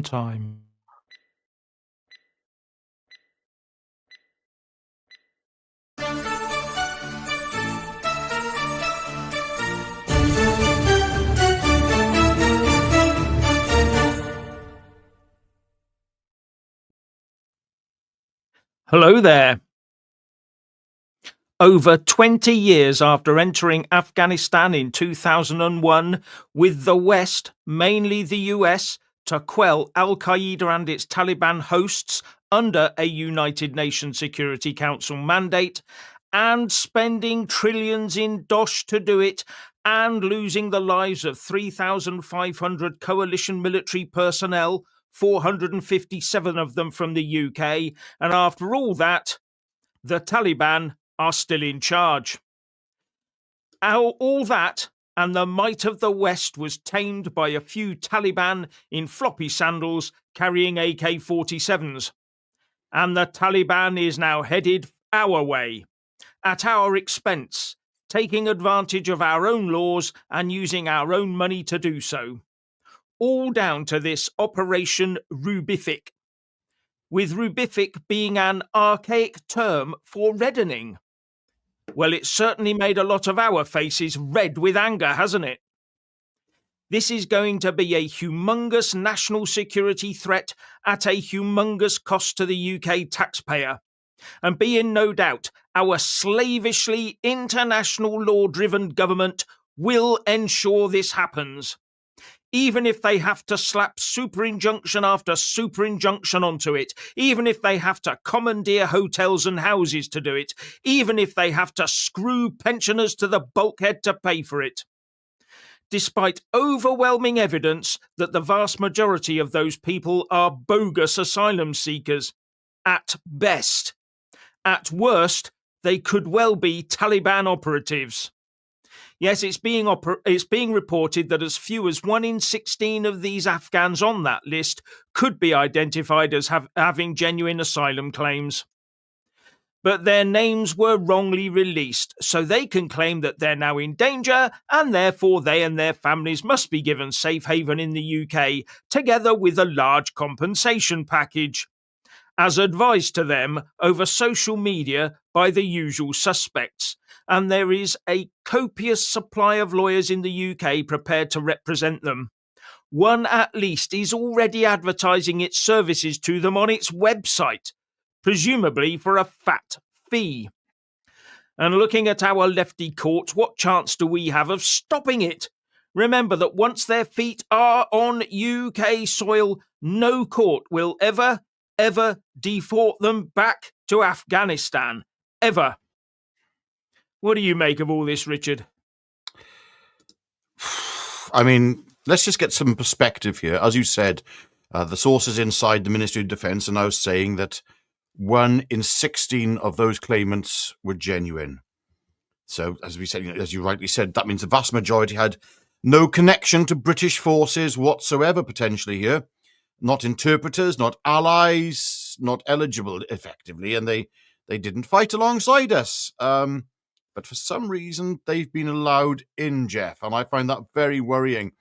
on time. Hello there. Over 20 years after entering Afghanistan in 2001, with the West, mainly the US, to quell Al-Qaeda and its Taliban hosts under a United Nations Security Council mandate, and spending trillions in dosh to do it, and losing the lives of 3,500 coalition military personnel, 457 of them from the UK, and after all that, the Taliban are still in charge. All that and the might of the West was tamed by a few Taliban in floppy sandals carrying AK-47s. And the Taliban is now headed our way, at our expense, taking advantage of our own laws and using our own money to do so. All down to this Operation Rubific, with rubific being an archaic term for reddening. Well, it's certainly made a lot of our faces red with anger, hasn't it? This is going to be a humongous national security threat at a humongous cost to the UK taxpayer. And be in no doubt, our slavishly international law-driven government will ensure this happens. Even if they have to slap super injunction after super injunction onto it, even if they have to commandeer hotels and houses to do it, even if they have to screw pensioners to the bulkhead to pay for it. Despite overwhelming evidence that the vast majority of those people are bogus asylum seekers, at best. At worst, they could well be Taliban operatives. Yes, it's being reported that as few as 1 in 16 of these Afghans on that list could be identified as having genuine asylum claims. But their names were wrongly released, so they can claim that they're now in danger, and therefore they and their families must be given safe haven in the UK, together with a large compensation package, as advised to them over social media by the usual suspects. And there is a copious supply of lawyers in the UK prepared to represent them. One at least is already advertising its services to them on its website, presumably for a fat fee. And looking at our lefty courts, what chance do we have of stopping it? Remember that once their feet are on UK soil, no court will ever deport them back to Afghanistan. Ever. What do you make of all this, Richard? I mean, let's just get some perspective here. As you said, the sources inside the Ministry of Defence are now saying that 1 in 16 of those claimants were genuine. So, as we said, as you rightly said, that means the vast majority had no connection to British forces whatsoever, potentially here. Not interpreters, not allies, not eligible, effectively, and they didn't fight alongside us. But for some reason, they've been allowed in, Jeff, and I find that very worrying.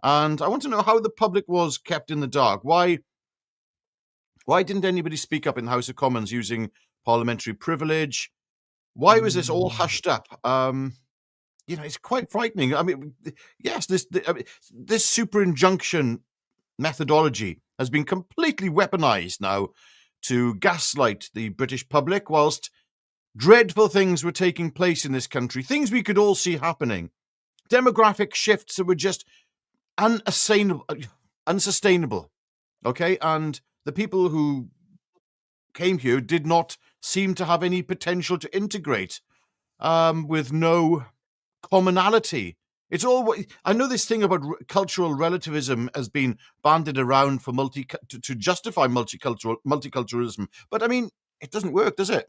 And I want to know how the public was kept in the dark. Why didn't anybody speak up in the House of Commons using parliamentary privilege? Why was this all hushed up? It's quite frightening. I mean, yes, this super injunction methodology has been completely weaponized now to gaslight the British public whilst dreadful things were taking place in this country, things we could all see happening, demographic shifts that were just unsustainable, okay? And the people who came here did not seem to have any potential to integrate with no commonality. It's all. I know this thing about cultural relativism has been banded around for to justify multiculturalism, but I mean, it doesn't work, does it?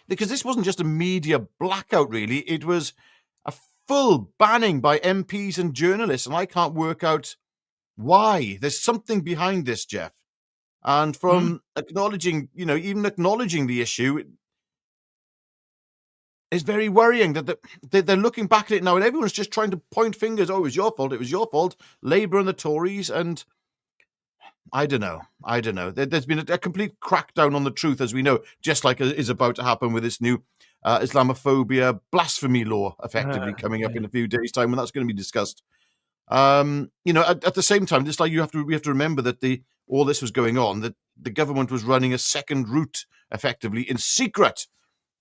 Because this wasn't just a media blackout, really. It was a full banning by MPs and journalists, and I can't work out why. There's something behind this, Jeff. And from acknowledging, even acknowledging the issue, is very worrying that they're looking back at it now, and everyone's just trying to point fingers. Oh, it was your fault. It was your fault. Labour and the Tories, and I don't know. There's been a complete crackdown on the truth, as we know, just like is about to happen with this new Islamophobia blasphemy law, effectively coming up Yeah. in a few days' time, when that's going to be discussed. At the same time, just like we have to remember that all this was going on, that the government was running a second route, effectively in secret,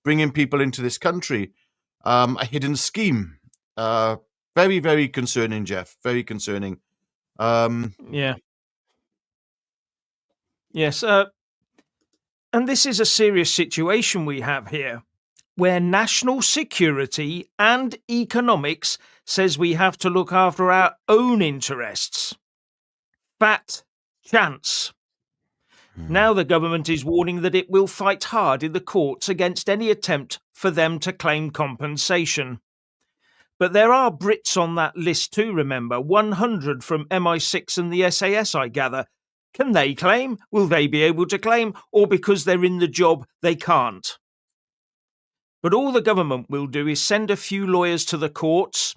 bringing people into this country, a hidden scheme. Very, very concerning, Jeff. Very concerning. Yeah. Yes. And this is a serious situation we have here, where national security and economics says we have to look after our own interests. Fat chance. Now the government is warning that it will fight hard in the courts against any attempt for them to claim compensation. But there are Brits on that list too, remember, 100 from MI6 and the SAS, I gather. Can they claim? Will they be able to claim? Or because they're in the job, they can't? But all the government will do is send a few lawyers to the courts,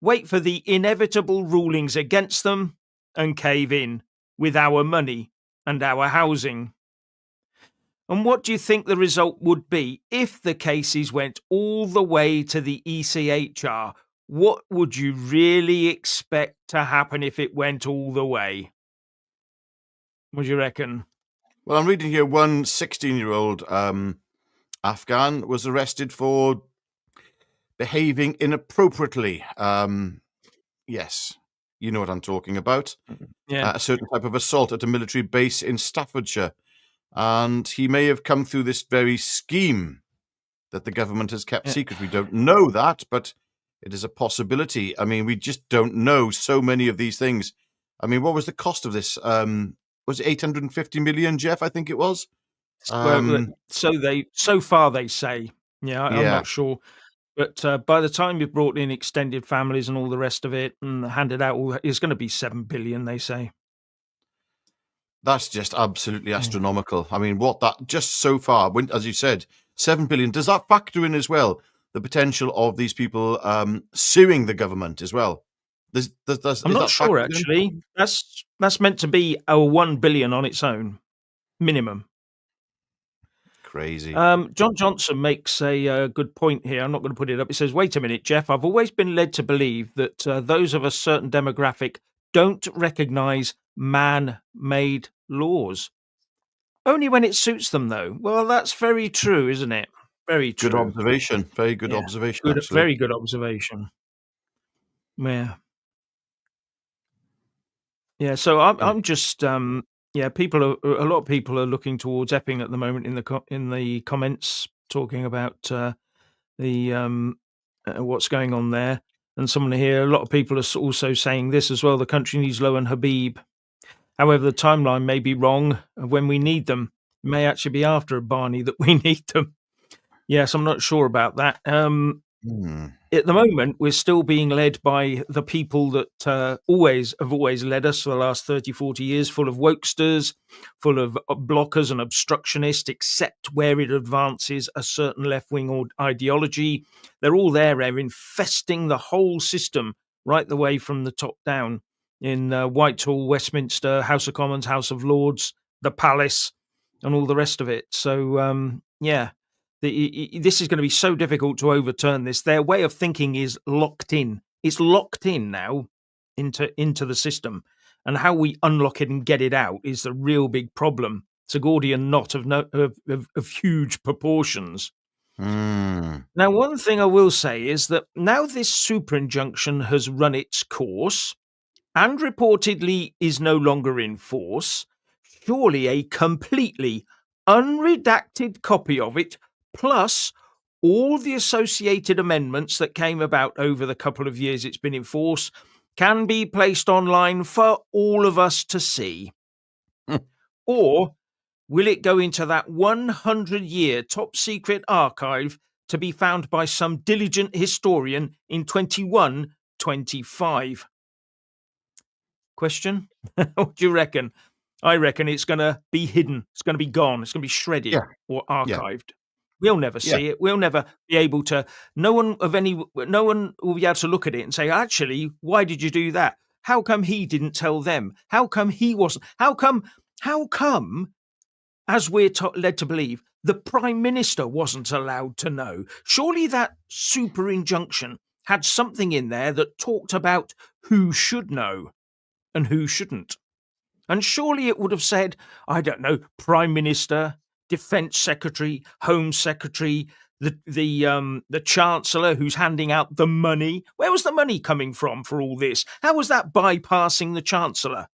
wait for the inevitable rulings against them, and cave in with our money and our housing. And what do you think the result would be if the cases went all the way to the ECHR? What would you really expect to happen if it went all the way? What do you reckon? Well, I'm reading here one 16-year-old Afghan was arrested for behaving inappropriately. Yes, you know what I'm talking about. Yeah. A certain type of assault at a military base in Staffordshire. And he may have come through this very scheme that the government has kept Yeah. secret. We don't know that, but it is a possibility. I mean, we just don't know so many of these things. I mean, what was the cost of this? Was it 850 million, Jeff? I think it was. Well, so far they say. Yeah, I'm Yeah, not sure. But by the time you've brought in extended families and all the rest of it and handed out, it's going to be 7 billion, they say. that's just absolutely Yeah. astronomical. I mean, what that just so far, as you said, 7 billion. Does that factor in as well the potential of these people suing the government as well? Is I'm not that sure factored in? actually. That's meant to be a 1 billion on its own minimum. Crazy. John Johnson makes a good point here. I'm not going to put it up. He says, "Wait a minute, Jeff. I've always been led to believe that those of a certain demographic don't recognise man-made laws. Only when it suits them, though." Well, that's very true, isn't it? Very Good true. observation. Very good Yeah, observation, good, actually. very good observation. Yeah. Yeah, so Mm. I'm just yeah, people are a lot of people are looking towards Epping at the moment in the comments talking about the what's going on there. And someone here, a lot of people are also saying this as well. The country needs Low and Habib. However, the timeline may be wrong of when we need them. It may actually be after Barney that we need them. Yes, I'm not sure about that. Hmm. At the moment, we're still being led by the people that always led us for the last 30, 40 years, full of wokesters, full of blockers and obstructionists, except where it advances a certain left wing or ideology. They're all there, they're infesting the whole system right the way from the top down in Whitehall, Westminster, House of Commons, House of Lords, the Palace, and all the rest of it. So, yeah. This is going to be so difficult to overturn this. Their way of thinking is locked in. It's locked in now into the system, and how we unlock it and get it out is the real big problem. It's a Gordian knot of huge proportions. Hmm. Now, one thing I will say is that now this super injunction has run its course and reportedly is no longer in force, surely a completely unredacted copy of it, plus all the associated amendments that came about over the couple of years it's been in force, can be placed online for all of us to see. Or will it go into that 100-year top secret archive to be found by some diligent historian in 2125? Question? What do you reckon? I reckon it's going to be hidden. It's going to be gone. It's going to be shredded Yeah. or Yeah. archived. We'll never Yeah. see it. We'll never be able to. No one will be able to look at it and say, actually, why did you do that? How come he didn't tell them? How come he wasn't? How come, as we're led to believe, the Prime Minister wasn't allowed to know? Surely that super injunction had something in there that talked about who should know and who shouldn't. And surely it would have said, I don't know, Prime Minister, Defence Secretary, Home Secretary, the Chancellor who's handing out the money. Where was the money coming from for all this? How was that bypassing the Chancellor?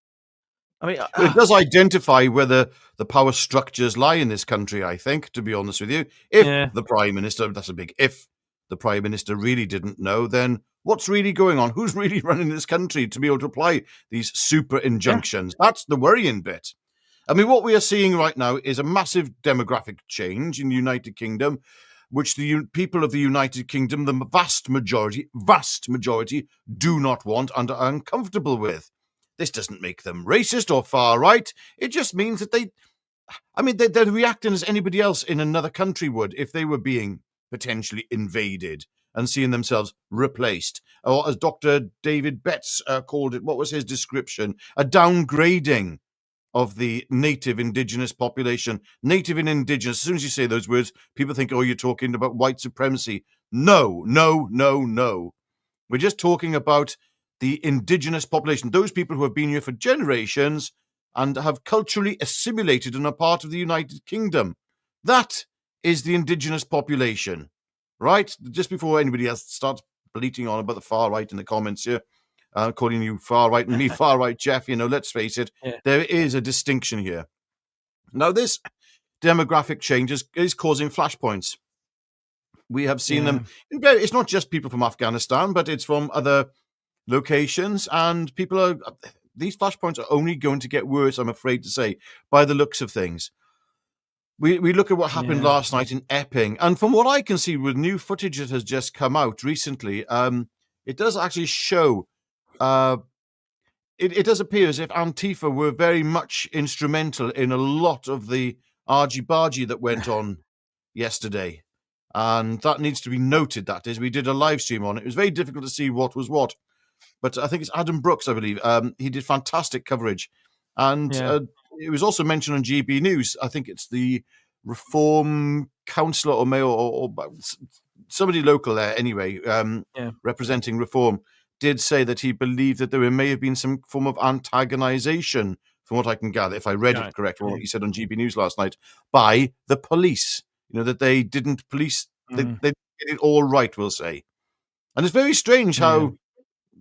I mean, But it does identify where the power structures lie in this country, I think, to be honest with you. If yeah, the Prime Minister, that's a big if, the Prime Minister really didn't know, then what's really going on? Who's really running this country to be able to apply these super injunctions? That's the worrying bit. I mean, what we are seeing right now is a massive demographic change in the United Kingdom, which the people of the United Kingdom, the vast majority, do not want and are uncomfortable with. This doesn't make them racist or far right. It just means that they're reacting as anybody else in another country would if they were being potentially invaded and seeing themselves replaced. Or as Dr. David Betts called it, what was his description? A downgrading of the native indigenous population. Native and indigenous, as soon as you say those words, people think, oh, you're talking about white supremacy. No, no, no, no. We're just talking about the indigenous population, those people who have been here for generations and have culturally assimilated and are part of the United Kingdom. That is the indigenous population, right? Just before anybody else starts bleating on about the far right in the comments here, calling you far right and me far right, Jeff, let's face it, there is a distinction here. Now, this demographic change is causing flashpoints. We have seen them. It's not just people from Afghanistan, but it's from other locations, and these flashpoints are only going to get worse, I'm afraid to say, by the looks of things. We look at what happened last night in Epping, and from what I can see with new footage that has just come out recently, it does actually show, it does appear as if Antifa were very much instrumental in a lot of the argy-bargy that went on yesterday. And that needs to be noted, that is. We did a live stream on it. It was very difficult to see what was what. But I think it's Adam Brooks, I believe. He did fantastic coverage. And it was also mentioned on GB News. I think it's the Reform councillor or mayor or somebody local there anyway, representing Reform, did say that he believed that there may have been some form of antagonization, from what I can gather, if I read it correctly, what he said on GB News last night, by the police. That they didn't police, they did it all right, we'll say. And it's very strange how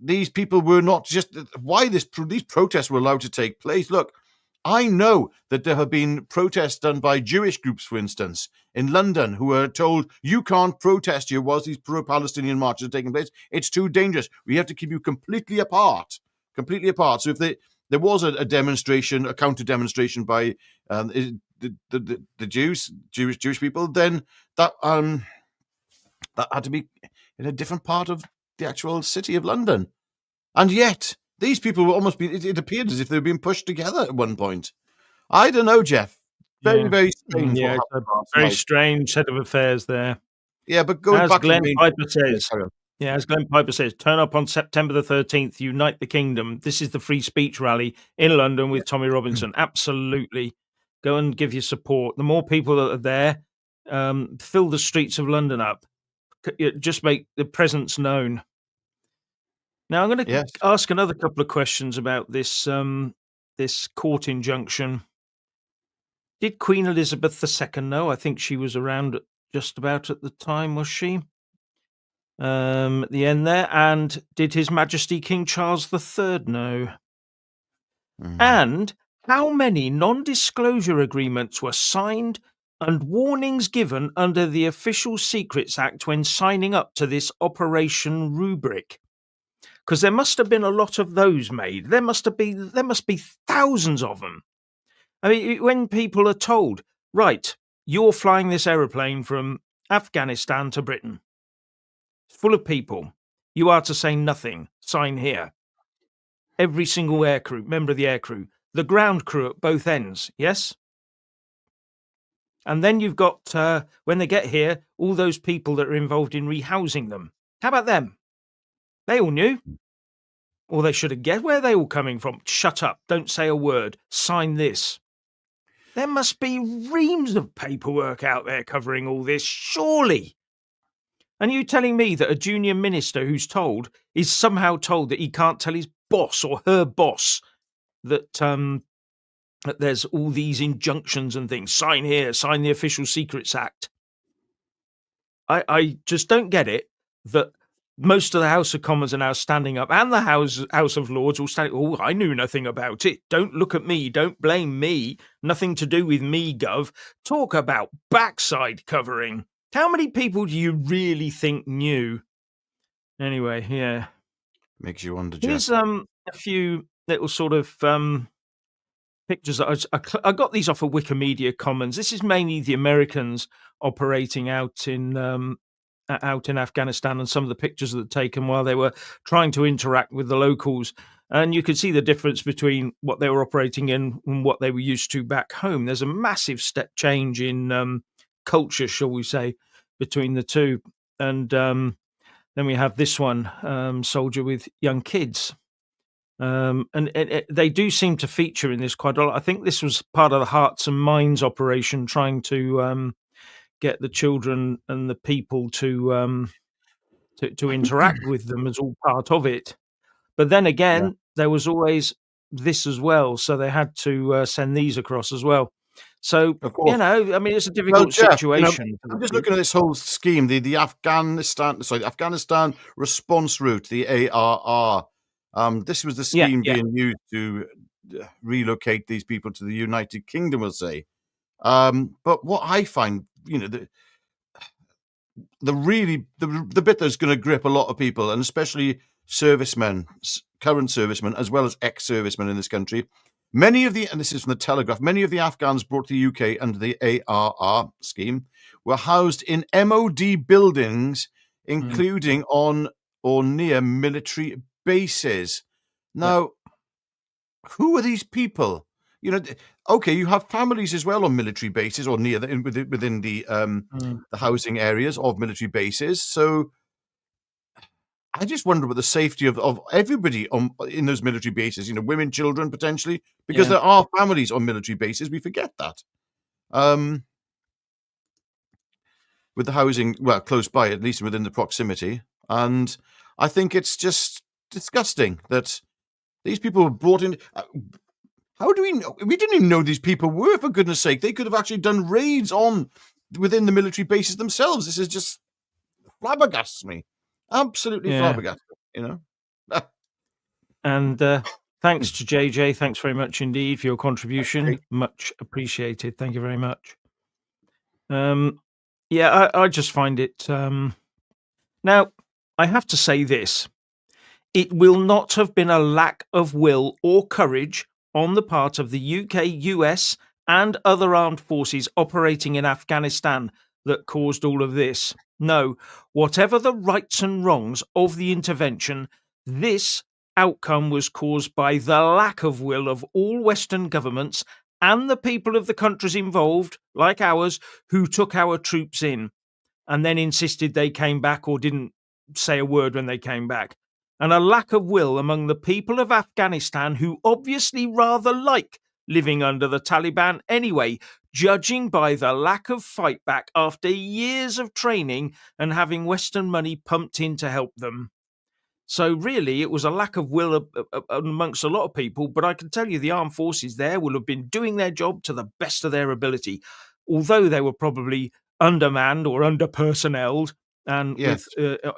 these people were not just, why these protests were allowed to take place. Look, I know that there have been protests done by Jewish groups, for instance, in London, who were told, you can't protest here whilst these pro-Palestinian marches are taking place. It's too dangerous. We have to keep you completely apart. So if there was a demonstration, a counter-demonstration by the Jewish people, then that had to be in a different part of the actual city of London. And yet, these people were almost it appeared as if they were being pushed together at one point. I don't know, Jeff. Very, very strange. Yeah, it's a very strange set of affairs there. Yeah, but going back Glenn to Piper says, as Glenn Piper says, turn up on September the 13th, unite the kingdom. This is the free speech rally in London with Tommy Robinson. Absolutely. Go and give your support. The more people that are there, fill the streets of London up. Just make the presence known. Now, I'm going to ask another couple of questions about this this court injunction. Did Queen Elizabeth II know? I think she was around just about at the time, was she? At the end there. And did His Majesty King Charles III know? And how many non-disclosure agreements were signed and warnings given under the Official Secrets Act when signing up to this Operation Rubric? Because there must have been a lot of those made. There must be thousands of them. I mean, when people are told, right, you're flying this aeroplane from Afghanistan to Britain, it's full of people. You are to say nothing. Sign here. Every single aircrew, member of the aircrew, the ground crew at both ends. Yes. And then you've got, when they get here, all those people that are involved in rehousing them. How about them? They all knew. Or they should have guessed. Where are they all coming from? Shut up. Don't say a word. Sign this. There must be reams of paperwork out there covering all this, surely. And you telling me that a junior minister who's told is somehow told that he can't tell his boss or her boss that that there's all these injunctions and things. Sign here, sign the Official Secrets Act. I just don't get it that most of the House of Commons are now standing up, and the House of Lords all standing. Oh, I knew nothing about it. Don't look at me. Don't blame me. Nothing to do with me, Gov. Talk about backside covering. How many people do you really think knew? Anyway, yeah. Makes you wonder, Here's Jeff. a few little sort of pictures that I got these off of Wikimedia Commons. This is mainly the Americans operating out in Afghanistan, and some of the pictures that were taken while they were trying to interact with the locals. And you could see the difference between what they were operating in and what they were used to back home. There's a massive step change in culture, shall we say, between the two. And then we have this one, soldier with young kids. And they do seem to feature in this quite a lot. I think this was part of the Hearts and Minds operation, trying to get the children and the people to interact with them as all part of it. But then again, there was always this as well, so they had to send these across as well. So, Of course. I mean, it's a Well, difficult Jeff, situation. I'm just looking at this whole scheme, the Afghanistan response route, the ARR. This was the scheme being used to relocate these people to the United Kingdom, we'll say. But what I find, the bit that's going to grip a lot of people, and especially servicemen, current servicemen, as well as ex-servicemen in this country, and this is from the Telegraph, many of the Afghans brought to the UK under the ARR scheme were housed in MOD buildings, including on or near military bases. Now, who are these people? Okay, you have families as well on military bases or near within the housing areas of military bases. So I just wonder about the safety of everybody in those military bases, women, children, potentially, because there are families on military bases. We forget that. With the housing, well, close by, at least within the proximity. And I think it's just disgusting that these people were brought in. How do we know? We didn't even know these people were, for goodness sake. They could have actually done raids within the military bases themselves. This is just flabbergasts me. Absolutely flabbergasted, And thanks to JJ. Thanks very much indeed for your contribution. Okay. Much appreciated. Thank you very much. I just find it... Now, I have to say this. It will not have been a lack of will or courage on the part of the UK, US, and other armed forces operating in Afghanistan that caused all of this. No, whatever the rights and wrongs of the intervention, this outcome was caused by the lack of will of all Western governments and the people of the countries involved, like ours, who took our troops in and then insisted they came back or didn't say a word when they came back. And a lack of will among the people of Afghanistan, who obviously rather like living under the Taliban anyway, judging by the lack of fight back after years of training and having Western money pumped in to help them. So really, it was a lack of will amongst a lot of people, but I can tell you the armed forces there will have been doing their job to the best of their ability, although they were probably undermanned or under-personnelled, and with,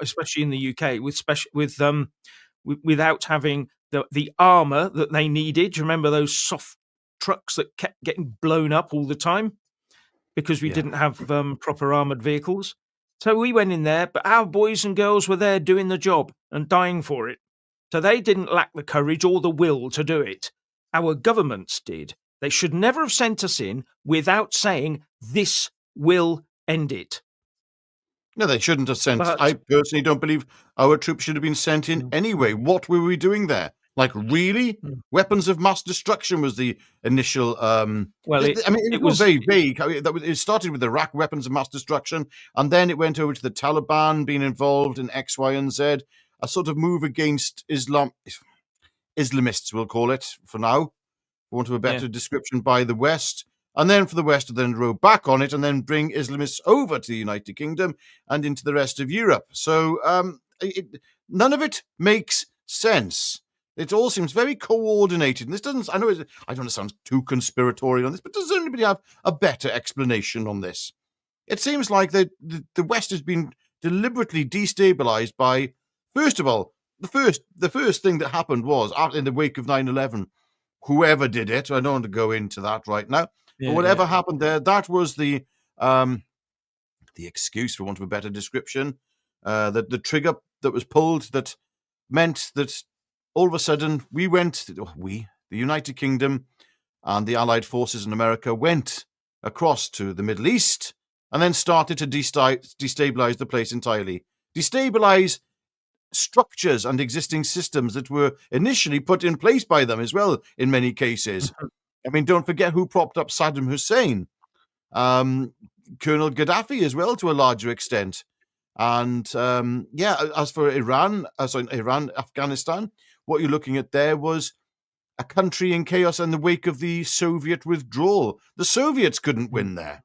especially in the UK, without having the armour that they needed. Do you remember those soft trucks that kept getting blown up all the time because we didn't have proper armoured vehicles? So we went in there, but our boys and girls were there doing the job and dying for it. So they didn't lack the courage or the will to do it. Our governments did. They should never have sent us in without saying, this will end it. No, they shouldn't have sent. I personally don't believe our troops should have been sent in anyway. What were we doing there? Like, really? Mm. Weapons of mass destruction was the initial. Well, It was very vague. It started with Iraq weapons of mass destruction, and then it went over to the Taliban being involved in X, Y, and Z. A sort of move against Islamists, we'll call it for now, for want of a better description, by the West. And then for the West to then row back on it and then bring Islamists over to the United Kingdom and into the rest of Europe. So none of it makes sense. It all seems very coordinated. And this doesn't, I don't want to sound too conspiratorial on this, but does anybody have a better explanation on this? It seems like the West has been deliberately destabilized by, first of all, the first thing that happened was, in the wake of 9/11, whoever did it, I don't want to go into that right now, but whatever happened there, that was the excuse, for want of a better description, the trigger that was pulled that meant that all of a sudden the United Kingdom and the Allied forces in America went across to the Middle East and then started to destabilize the place entirely. Destabilize structures and existing systems that were initially put in place by them as well, in many cases. I mean, don't forget who propped up Saddam Hussein. Colonel Gaddafi as well, to a larger extent. And as for Iran, Afghanistan, what you're looking at there was a country in chaos in the wake of the Soviet withdrawal. The Soviets couldn't win there.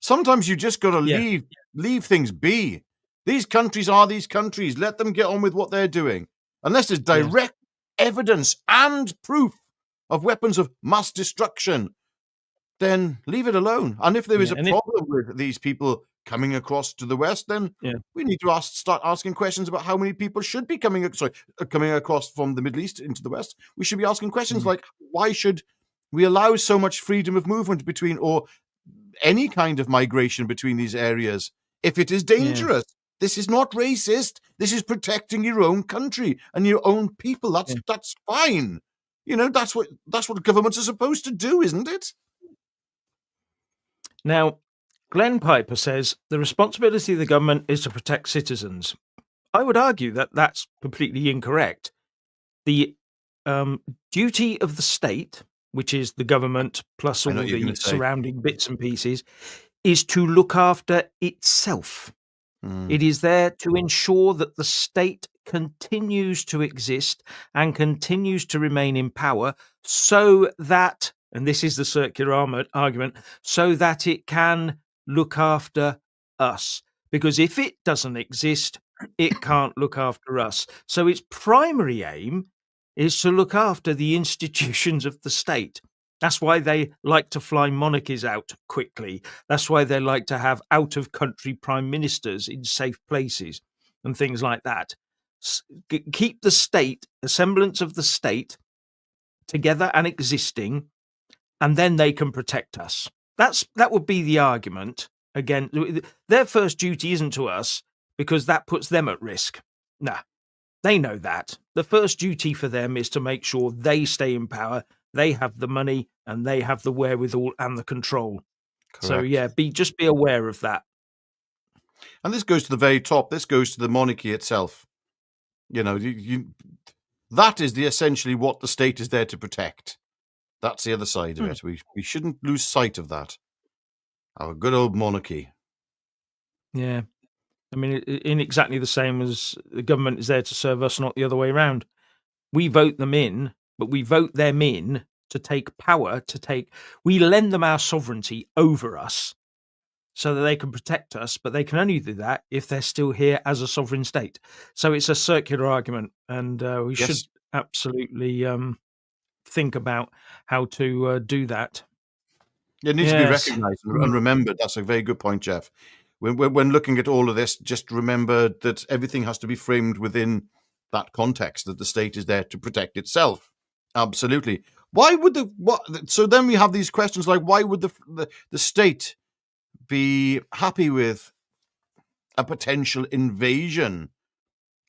Sometimes you just got to leave things be. These countries are these countries. Let them get on with what they're doing. Unless there's direct evidence and proof of weapons of mass destruction, then leave it alone. And if there is a problem with these people coming across to the West, then we need to start asking questions about how many people should be coming across from the Middle East into the West. We should be asking questions like, why should we allow so much freedom of movement between, or any kind of migration between these areas, if it is dangerous? This is not racist. This is protecting your own country and your own people. That's fine. You know, that's what governments are supposed to do, isn't it? Now, Glenn Piper says the responsibility of the government is to protect citizens. I would argue that that's completely incorrect. The duty of the state, which is the government plus all the surrounding bits and pieces, is to look after itself. It is there to ensure that the state continues to exist and continues to remain in power so that, and this is the circular argument, so that it can look after us. Because if it doesn't exist, it can't look after us. So its primary aim is to look after the institutions of the state. That's why they like to fly monarchies out quickly. That's why they like to have out-of-country prime ministers in safe places and things like that. Keep the state, the semblance of the state, together and existing, and then they can protect us. That would be the argument. Again, their first duty isn't to us because that puts them at risk. Nah, they know that. The first duty for them is to make sure they stay in power, they have the money, and they have the wherewithal and the control. Correct. So, just be aware of that. And this goes to the very top. This goes to the monarchy itself. You know, that is essentially what the state is there to protect. That's the other side of it. We shouldn't lose sight of that. Our good old monarchy. Yeah. I mean, in exactly the same as the government is there to serve us, not the other way around. We vote them in, but we vote them in to take power, we lend them our sovereignty over us so that they can protect us, but they can only do that if they're still here as a sovereign state. So it's a circular argument, and we should absolutely think about how to do that. It needs to be recognised and remembered. That's a very good point, Jeff. When looking at all of this, just remember that everything has to be framed within that context, that the state is there to protect itself. Absolutely. Why would so then we have these questions like, why would the state be happy with a potential invasion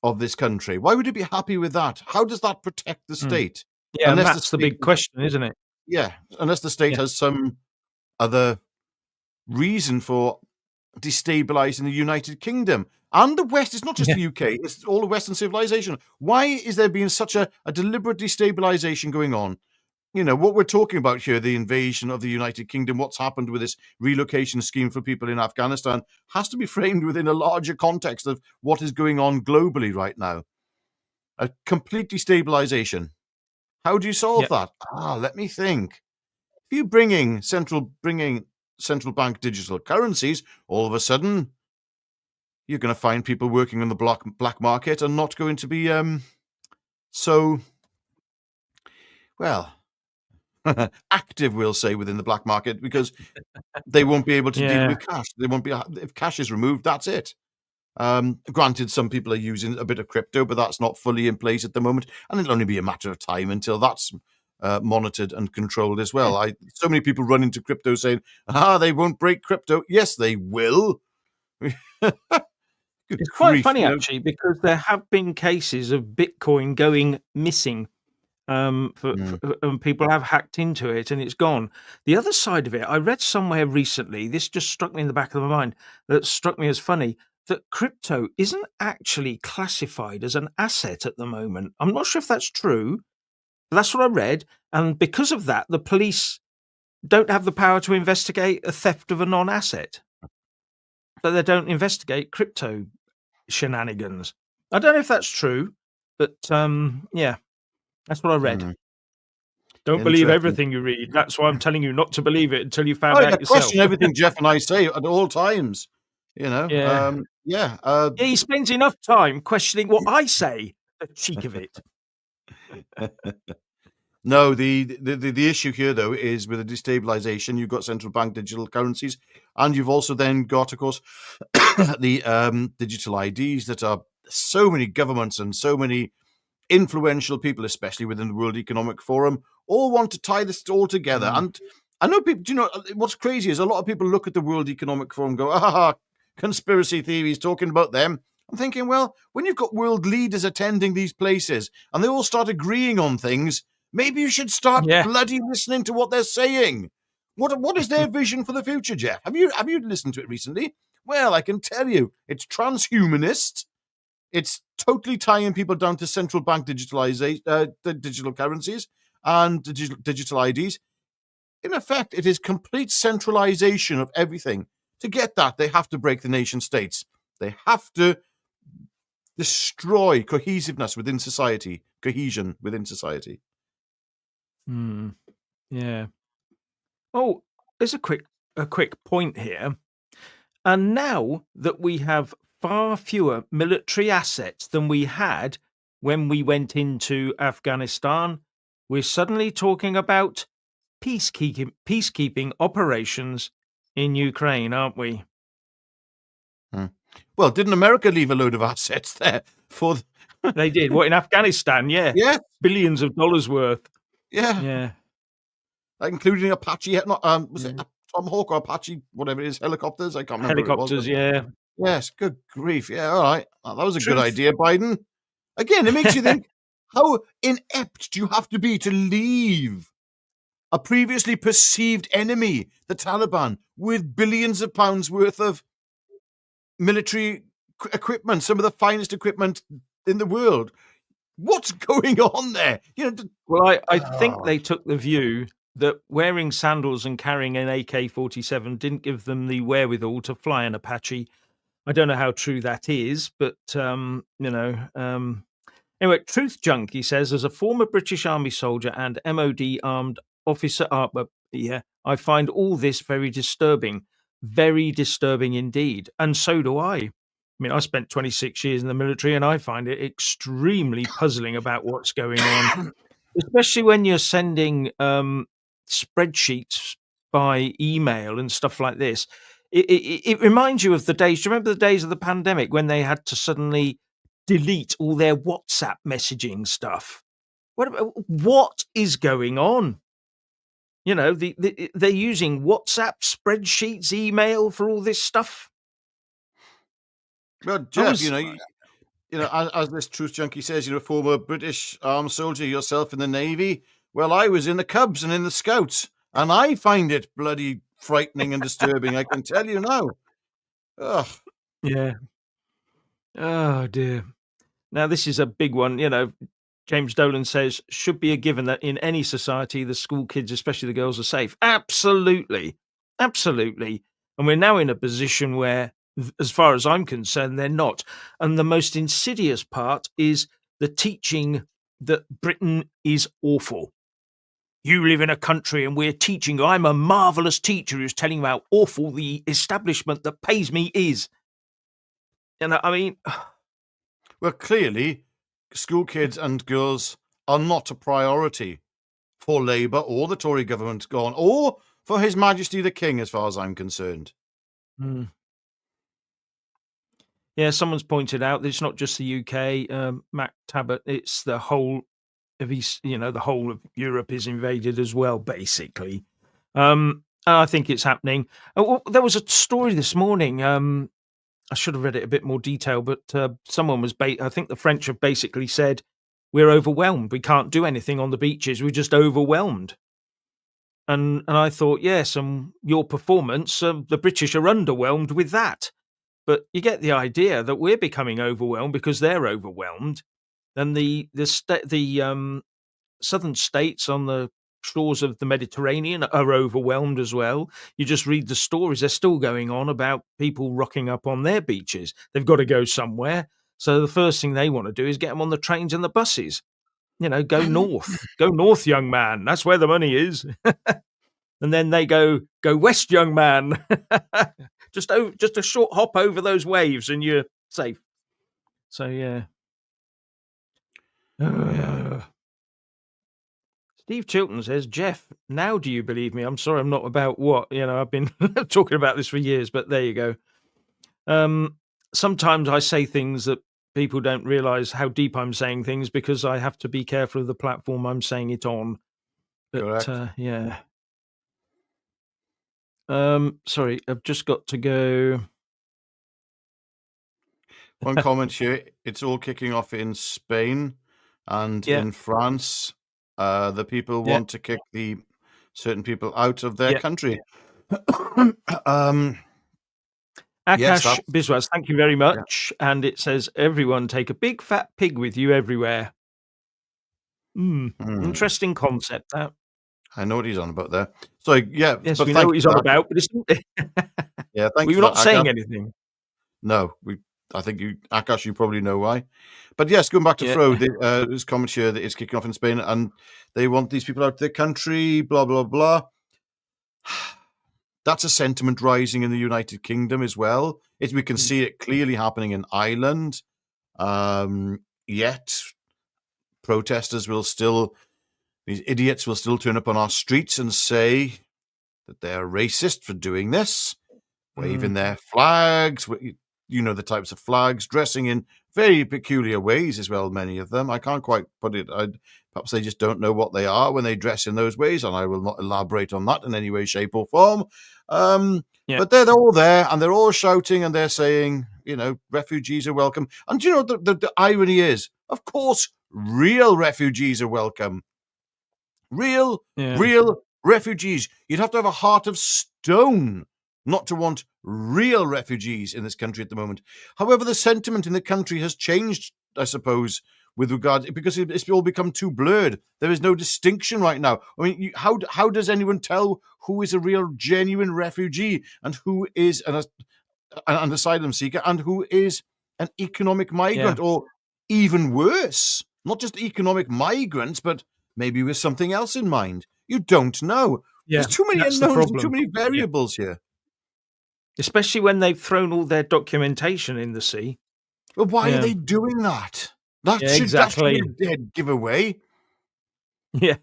of this country? Why would it be happy with that? How does that protect the state? Yeah, that's the big question, isn't it? Yeah, unless the state has some other reason for destabilizing the United Kingdom and the West. It's not just the UK, it's all the Western civilization. Why is there being such a deliberate destabilization going on? What we're talking about here, the invasion of the United Kingdom, what's happened with this relocation scheme for people in Afghanistan, has to be framed within a larger context of what is going on globally right now. A complete destabilization. How do you solve that? Let me think. If you bringing central bank digital currencies, all of a sudden you're going to find people working on the black market and not going to be so well active, we'll say, within the black market, because they won't be able to deal with cash. They won't be, if cash is removed, that's it. Granted, some people are using a bit of crypto, but that's not fully in place at the moment, and it'll only be a matter of time until that's monitored and controlled as well. So many people run into crypto saying, they won't break crypto. Yes, they will. It's quite funny, actually, because there have been cases of Bitcoin going missing. People have hacked into it and it's gone. The other side of it, I read somewhere recently, this just struck me in the back of my mind, that struck me as funny, that crypto isn't actually classified as an asset at the moment. I'm not sure if that's true, but that's what I read. And because of that, the police don't have the power to investigate a theft of a non-asset. So they don't investigate crypto shenanigans. I don't know if that's true, but yeah, that's what I read. Don't believe everything you read. That's why I'm telling you not to believe it until you found out yourself. Question everything Jeff and I say at all times. Yeah. He spends enough time questioning what I say. The cheek of it. No, the issue here, though, is with the destabilization, you've got central bank digital currencies, and you've also then got, of course, the digital IDs that are so many governments and so many influential people, especially within the World Economic Forum, all want to tie this all together. And I know people, what's crazy is a lot of people look at the World Economic Forum and go, conspiracy theories, talking about them. I'm thinking, well, when you've got world leaders attending these places and they all start agreeing on things, maybe you should start bloody listening to what they're saying. What is their vision for the future, Jeff? Have you listened to it recently? Well, I can tell you, it's transhumanist. It's totally tying people down to central bank digital currencies and digital IDs. In effect, it is complete centralization of everything. To get that, they have to break the nation states. They have to destroy cohesiveness within society, cohesion within society. Yeah. Oh, there's a quick point here. And now that we have far fewer military assets than we had when we went into Afghanistan, we're suddenly talking about peacekeeping operations in Ukraine, aren't we? Well, didn't America leave a load of assets there for? They did. What, in Afghanistan? Yeah. Yeah. Billions of dollars worth. Yeah. Yeah. Like including Apache, was it Tomahawk or Apache, whatever it is, helicopters? I can't remember. Helicopters, yeah. Yes, good grief. Yeah, all right. That was a good idea, Biden. Again, it makes you think, how inept do you have to be to leave a previously perceived enemy, the Taliban, with billions of pounds worth of military equipment, some of the finest equipment in the world? What's going on there? Well, I think they took the view that wearing sandals and carrying an AK-47 didn't give them the wherewithal to fly an Apache. I don't know how true that is, but anyway, Truth Junkie says, as a former British Army soldier and MOD armed officer, I find all this very disturbing indeed, and so do I. I mean, I spent 26 years in the military, and I find it extremely puzzling about what's going on, especially when you're sending spreadsheets by email and stuff like this. It reminds you of the days. Do you remember the days of the pandemic when they had to suddenly delete all their WhatsApp messaging stuff? What is going on? They're using WhatsApp, spreadsheets, email for all this stuff. Well, Jeff, as this Truth Junkie says, former British armed soldier yourself in the Navy. Well, I was in the Cubs and in the Scouts, and I find it bloody frightening and disturbing, I can tell you now. Ugh. Yeah. Oh dear. Now this is a big one. James Dolan says should be a given that in any society the school kids, especially the girls, are safe. Absolutely, absolutely. And we're now in a position where, as far as I'm concerned, they're not. And the most insidious part is the teaching that Britain is awful. You live in a country and we're teaching you. I'm a marvelous teacher who's telling you how awful the establishment that pays me is. And I mean, Well, clearly, school kids and girls are not a priority for Labour or the Tory government gone, or for His Majesty the King, as far as I'm concerned. hmm. Yeah, someone's pointed out that it's not just the UK, Mac Tabot, it's the whole of the whole of Europe is invaded as well, basically. And I think it's happening. Well, there was a story this morning. I should have read it a bit more detail, but someone was, I think the French have basically said, we're overwhelmed. We can't do anything on the beaches. We're just overwhelmed. And I thought, yes, and your performance, the British are underwhelmed with that. But you get the idea that we're becoming overwhelmed because they're overwhelmed. And the southern states on the shores of the Mediterranean are overwhelmed as well. You just read the stories; they're still going on about people rocking up on their beaches. They've got to go somewhere, so the first thing they want to do is get them on the trains and the buses. Go north, young man. That's where the money is. And then they go west, young man. Just a short hop over those waves, and you're safe. So yeah. Yeah. Steve Chilton says, Jeff, now do you believe me? I'm sorry, I'm not about what I've been talking about this for years, but there you go. Sometimes I say things that people don't realize how deep I'm saying things because I have to be careful of the platform I'm saying it on. But Correct. yeah. Sorry, I've just got to go. One comment here, it's all kicking off in Spain and Yeah, in France. The people yeah, want to kick the certain people out of their yeah. country. Yes, Akash that's Biswas, thank you very yeah. much. And it says, everyone take a big fat pig with you everywhere. Hmm. Interesting concept, that. I know what he's on about there. So yeah, Yes, but we know thank what you he's for on that. about, but it's Yeah, thank we you were for not that, saying Akash. anything. No, I think Akash, you probably know why. But yes, going back to Yeah. Fro, there's comment here that it's kicking off in Spain and they want these people out of their country, blah, blah, blah. That's a sentiment rising in the United Kingdom as well. We can see it clearly happening in Ireland. Yet protesters these idiots will still turn up on our streets and say that they're racist for doing this, waving their flags, the types of flags, dressing in very peculiar ways as well, many of them. I can't quite put it. Perhaps they just don't know what they are when they dress in those ways, and I will not elaborate on that in any way, shape, or form. Yeah. But they're all there, and they're all shouting, and they're saying, refugees are welcome. And the irony is, of course, real refugees are welcome. Real Yeah. refugees. You'd have to have a heart of stone not to want real refugees in this country at the moment. However, the sentiment in the country has changed, I suppose, with regard, because it's all become too blurred. There is no distinction right now. I mean, how does anyone tell who is a real, genuine refugee and who is an asylum seeker and who is an economic Yeah. migrant, or even worse, not just economic migrants, but maybe with something else in mind? You don't know. Yeah. There's too many That's the unknowns and too problem. many Yeah. variables here. Especially when they've thrown all their documentation in the sea. But why are Yeah. they doing that? That Yeah, should be exactly. a dead giveaway. Yeah.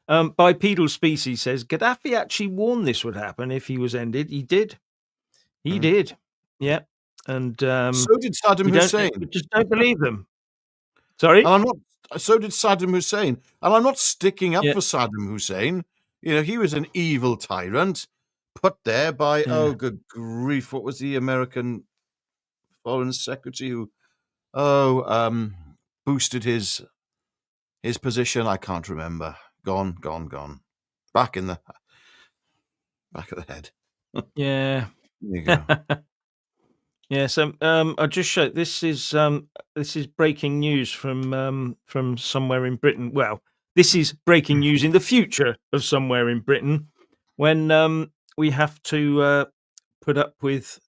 Bipedal Species says Gaddafi actually warned this would happen if he was ended. He did. He Mm. did. Yeah. And So did Saddam we Hussein. just don't believe them. Sorry? And I'm not. So did Saddam Hussein. And I'm not sticking up Yeah. for Saddam Hussein. He was an evil tyrant put there by, Yeah. good grief, what was the American Foreign Secretary who, boosted his position? I can't remember. Gone. Back of the head. Yeah. There you go. Yeah, so I just showed this is breaking news from somewhere in Britain. Well, this is breaking news in the future of somewhere in Britain when we have to put up with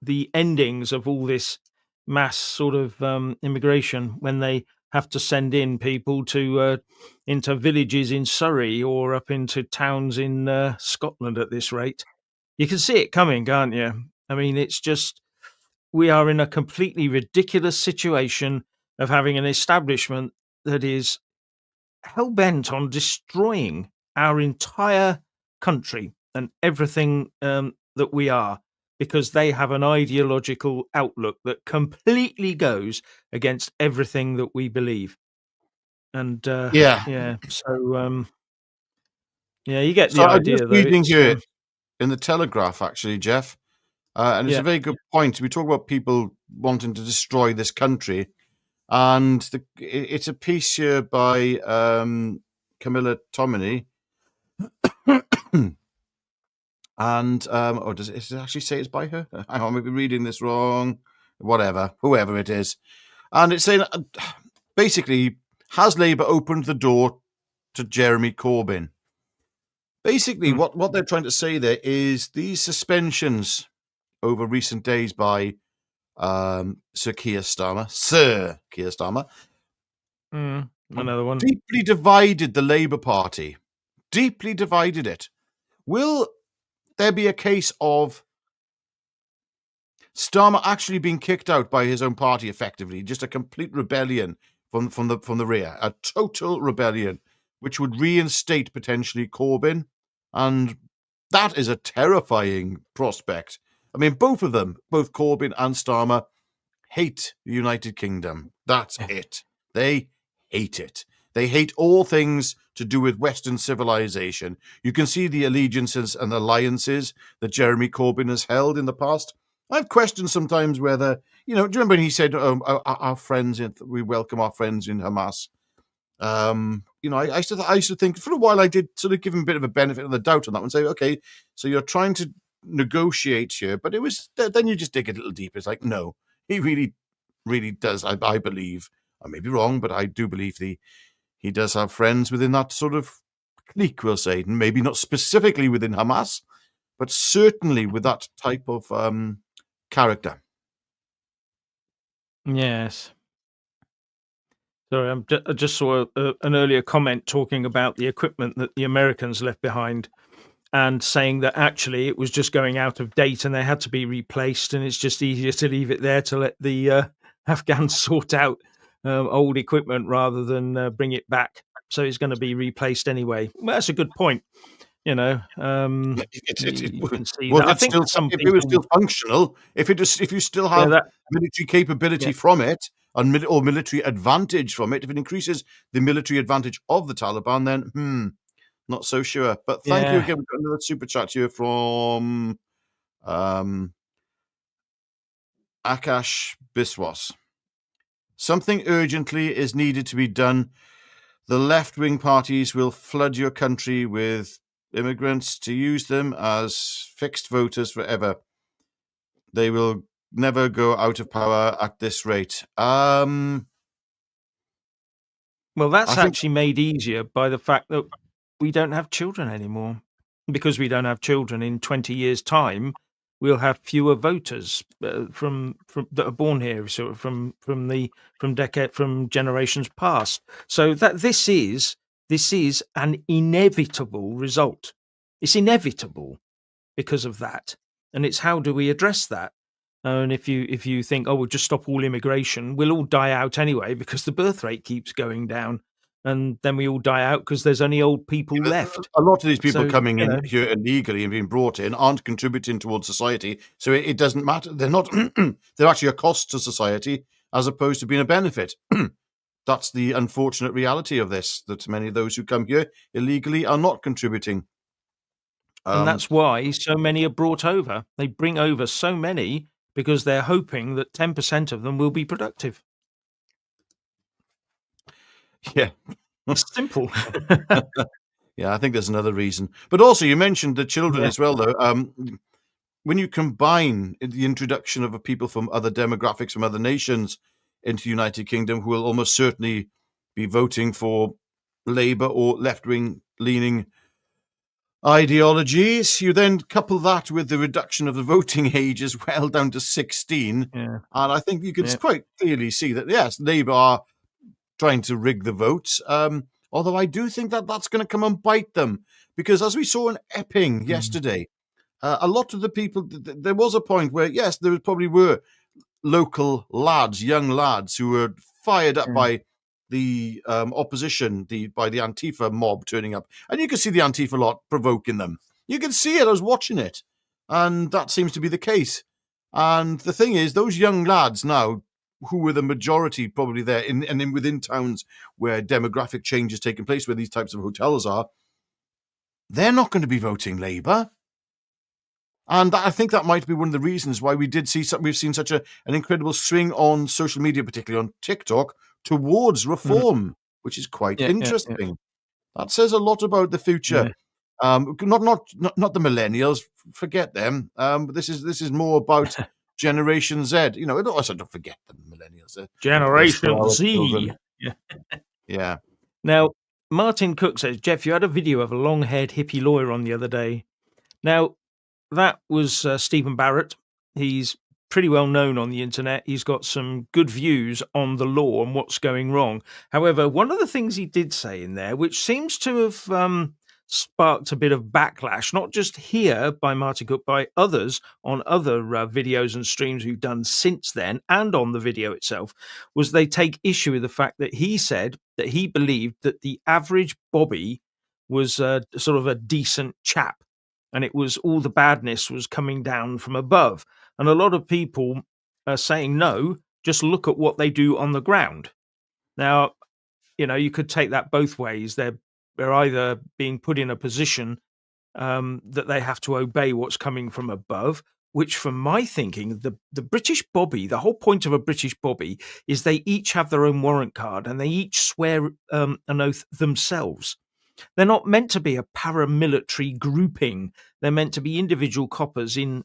the endings of all this mass sort of immigration when they have to send in people to into villages in Surrey or up into towns in Scotland at this rate. You can see it coming, can't you? I mean, it's just we are in a completely ridiculous situation of having an establishment that is hell bent on destroying our entire country and everything that we are because they have an ideological outlook that completely goes against everything that we believe. And Yeah. yeah, so yeah, you get So the I'm just idea, though. reading It's here in the Telegraph, actually, Jeff, and it's a yeah, very good point. We talk about people wanting to destroy this country, and it's a piece here by Camilla Tomini. And or does it actually say it's by her? Hang on, I may be reading this wrong. Whatever, whoever it is, and it's saying basically, has Labour opened the door to Jeremy Corbyn? Basically, mm, what they're trying to say there is these suspensions over recent days by Sir Keir Starmer, another one. deeply divided the Labour Party. Deeply divided it. Will there be a case of Starmer actually being kicked out by his own party, effectively, just a complete rebellion from the rear, a total rebellion, which would reinstate potentially Corbyn, and that is a terrifying prospect. I mean, both of them, both Corbyn and Starmer, hate the United Kingdom. That's it. They hate it. They hate all things to do with Western civilization. You can see the allegiances and alliances that Jeremy Corbyn has held in the past. I've questioned sometimes whether, do you remember when he said, our friends, we welcome our friends in Hamas? I used to think for a while I did sort of give him a bit of a benefit of the doubt on that one. Say, okay, so you're trying to negotiate here, but it was then you just dig a little deeper. It's like, no, he really, really does. I believe I may be wrong, but I do believe he does have friends within that sort of clique, we'll say. Maybe not specifically within Hamas, but certainly with that type of character. Yes. Sorry, I just saw an earlier comment talking about the equipment that the Americans left behind and saying that actually it was just going out of date and they had to be replaced, and it's just easier to leave it there to let the Afghans sort out old equipment rather than bring it back. So it's going to be replaced anyway. Well, that's a good point. You can see Was that. I it think still some if it was people, still functional? If you still yeah, have that, military yeah, capability from it and or military advantage from it, if it increases the military advantage of the Taliban, then not so sure. But thank you yeah. again. We've got another super chat here from um, Akash Biswas. Something urgently is needed to be done. The left-wing parties will flood your country with immigrants to use them as fixed voters forever. They will never go out of power at this rate. Well, I that's think, actually made easier by the fact that we don't have children anymore. Because we don't have children in 20 years' time, we'll have fewer voters from that are born here, so from generations past. So that this is an inevitable result. It's inevitable because of that, and it's how do we address that? And if you think, oh, we'll just stop all immigration, we'll all die out anyway because the birth rate keeps going down, and then we all die out because there's only old people left. a lot of these people So coming in here illegally and being brought in aren't contributing towards society, so it doesn't matter. They're not. They're actually a cost to society as opposed to being a benefit. That's the unfortunate reality of this. That many of those who come here illegally are not contributing. and Um, that's why so many are brought over. They bring over so many because they're hoping that 10% of them will be productive. yeah, It's simple. yeah. I think there's another reason, but also you mentioned the children Yeah. as well, though. when you combine the introduction of people from other demographics, from other nations into the United Kingdom, who will almost certainly be voting for Labour or left-wing leaning ideologies, you then couple that with the reduction of the voting age as well down to 16. Yeah. And I think you can Yeah. quite clearly see that, yes, Labour are trying to rig the votes. Although I do think that that's going to come and bite them. Because as we saw in Epping yesterday, a lot of the people, there was a point where, yes, there probably were local lads, young lads, who were fired up by the opposition, by the Antifa mob turning up. And you can see the Antifa lot provoking them. You can see it. I was watching it. And that seems to be the case. And the thing is, those young lads now, who were the majority probably there, within towns where demographic change is taking place, where these types of hotels are, they're not going to be voting Labour. And I think that might be one of the reasons why we've seen such an incredible swing on social media, particularly on TikTok, towards reform, which is quite interesting. That says a lot about the future. Not the millennials, forget them. But this is more about Generation Z. You know, also don't forget the millennials. Generation Z. Yeah. Now, Martin Cook says, Jeff, you had a video of a long-haired hippie lawyer on the other day. Now, that was Stephen Barrett. He's pretty well known on the internet. He's got some good views on the law and what's going wrong. However, one of the things he did say in there, which seems to have sparked a bit of backlash, not just here by Martin Cook, by others on other videos and streams who've done since then, and on the video itself, was they take issue with the fact that he said that he believed that the average Bobby was sort of a decent chap, and it was all the badness was coming down from above. And a lot of people are saying, no, just look at what they do on the ground. Now, you could take that both ways. They're either being put in a position that they have to obey what's coming from above, which, from my thinking, the British Bobby, the whole point of a British Bobby is they each have their own warrant card and they each swear an oath themselves. They're not meant to be a paramilitary grouping. They're meant to be individual coppers in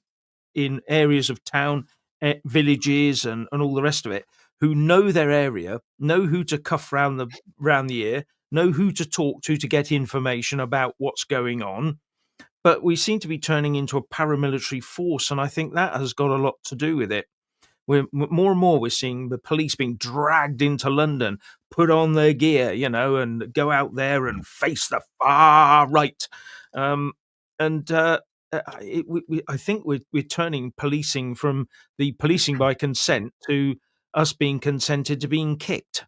areas of town, villages, and all the rest of it, who know their area, know who to cuff round the ear, know who to talk to get information about what's going on. But we seem to be turning into a paramilitary force, and I think that has got a lot to do with it. More and more we're seeing the police being dragged into London, put on their gear, and go out there and face the far right. I think we're turning policing from the policing by consent to us being consented to being kicked.